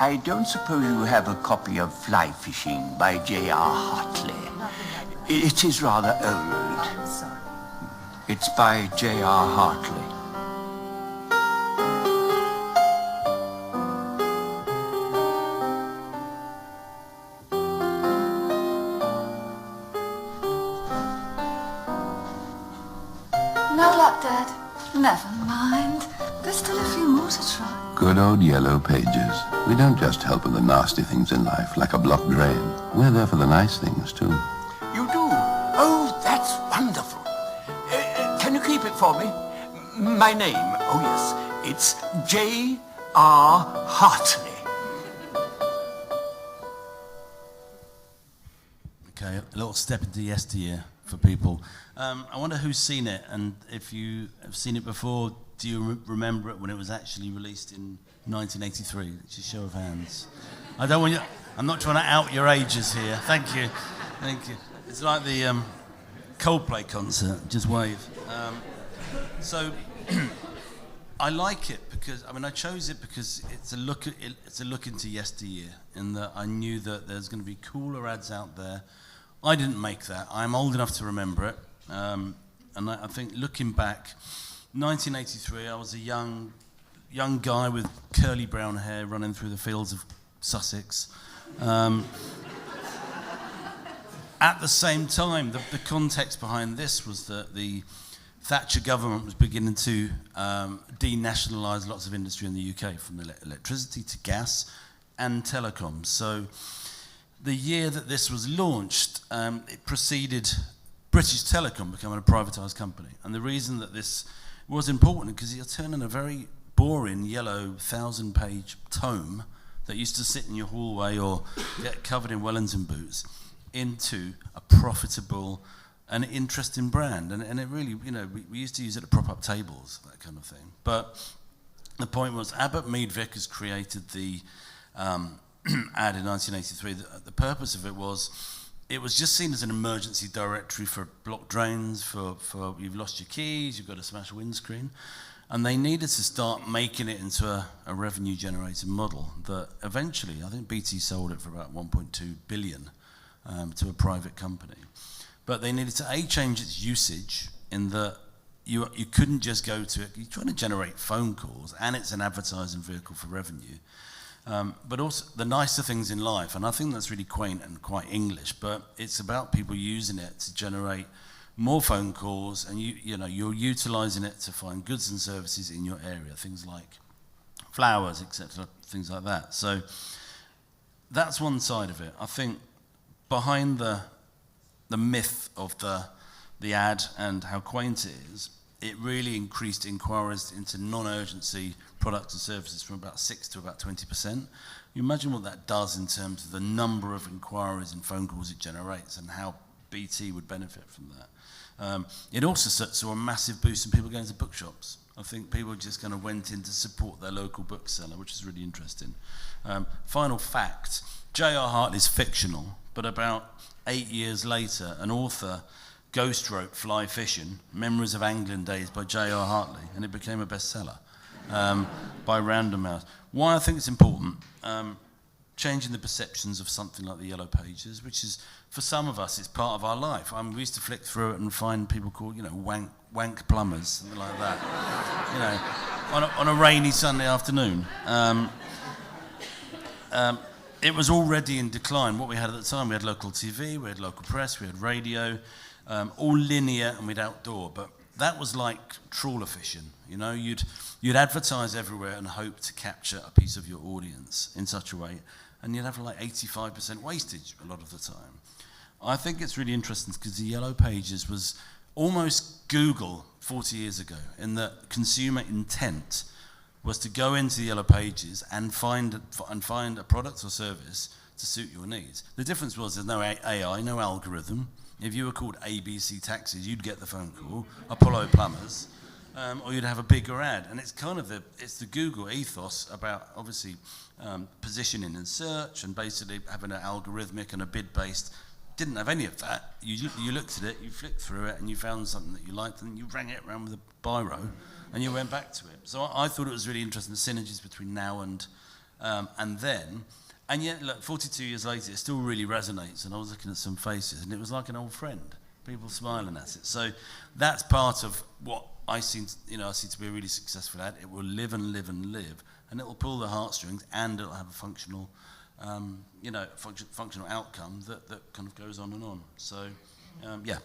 I don't suppose you have a copy of Fly Fishing by J.R. Hartley. It is rather old. I'm sorry. It's by J.R. Hartley. No luck, Dad. Never mind. There's still a few more to try. Good old yellow pages. We don't just help with the nasty things in life, like a blocked drain. We're there for the nice things, too. You do? Oh, that's wonderful. Can you keep it for me? My name, oh yes, it's J.R. Hartley. Okay, a little step into yesteryear for people. I wonder who's seen it, and if you have seen it before, do you remember it when it was actually released in 1983? It's a show of hands. I don't want you. I'm not trying to out your ages here. Thank you, thank you. It's like the Coldplay concert. Just wave. So I like it because I chose it because it's a look into yesteryear. In that I knew that there's going to be cooler ads out there. I didn't make that. I'm old enough to remember it, and I think looking back, 1983, I was a young guy with curly brown hair running through the fields of Sussex. At the same time, the context behind this was that the Thatcher government was beginning to denationalise lots of industry in the UK, from electricity to gas and telecoms. So the year that this was launched, it preceded British Telecom becoming a privatised company. And the reason that this was important because you're turning a very boring yellow 1,000-page tome that used to sit in your hallway or get covered in Wellington boots into a profitable and interesting brand. And it really, we used to use it to prop up tables, that kind of thing. But the point was, Abbott Mead Vickers created the ad in 1983. The purpose of it was just seen as an emergency directory for blocked drains, for you've lost your keys, you've got a smashed windscreen. And they needed to start making it into a revenue generating model that eventually, I think BT sold it for about 1.2 billion to a private company. But they needed to change its usage in that you couldn't just go to it, you're trying to generate phone calls and it's an advertising vehicle for revenue. But also the nicer things in life, and I think that's really quaint and quite English, but it's about people using it to generate more phone calls, and you're utilising it to find goods and services in your area, things like flowers, etc., things like that. So that's one side of it. I think behind the myth of the ad and how quaint it is, it really increased inquiries into non-urgency products and services from about 6 to about 20%. You imagine what that does in terms of the number of inquiries and phone calls it generates and how BT would benefit from that. It also saw a massive boost in people going to bookshops. I think people just kind of went in to support their local bookseller, which is really interesting. Final fact, J.R. Hartley's fictional, but about 8 years later, an author ghost wrote Fly Fishing, Memories of Angling Days by J.R. Hartley, and it became a bestseller by Random House. Why I think it's important, changing the perceptions of something like the Yellow Pages, which is, for some of us, it's part of our life. We used to flick through it and find people called, wank plumbers, something like that, on a rainy Sunday afternoon. It was already in decline. What we had at the time, we had local TV, we had local press, we had radio, all linear, and we'd outdoor. But that was like trawler fishing. You'd advertise everywhere and hope to capture a piece of your audience in such a way, and you'd have like 85% wastage a lot of the time. I think it's really interesting because the Yellow Pages was almost Google 40 years ago, in that consumer intent was to go into the Yellow Pages and find a product or service to suit your needs. The difference was there's no AI, no algorithm. If you were called ABC Taxis, you'd get the phone call, Apollo Plumbers, or you'd have a bigger ad. And it's kind of the Google ethos about obviously positioning and search and basically having an algorithmic and a bid-based. Didn't have any of that. You looked at it, you flicked through it, and you found something that you liked, and you rang it around with a biro, and you went back to it. So I thought it was really interesting, the synergies between now and And yet, look, 42 years later, it still really resonates. And I was looking at some faces, and it was like an old friend. People smiling at it. So that's part of what I see to be a really successful ad. It will live and live and live, and it will pull the heartstrings, and it'll have a functional, functional outcome that kind of goes on and on. So, yeah.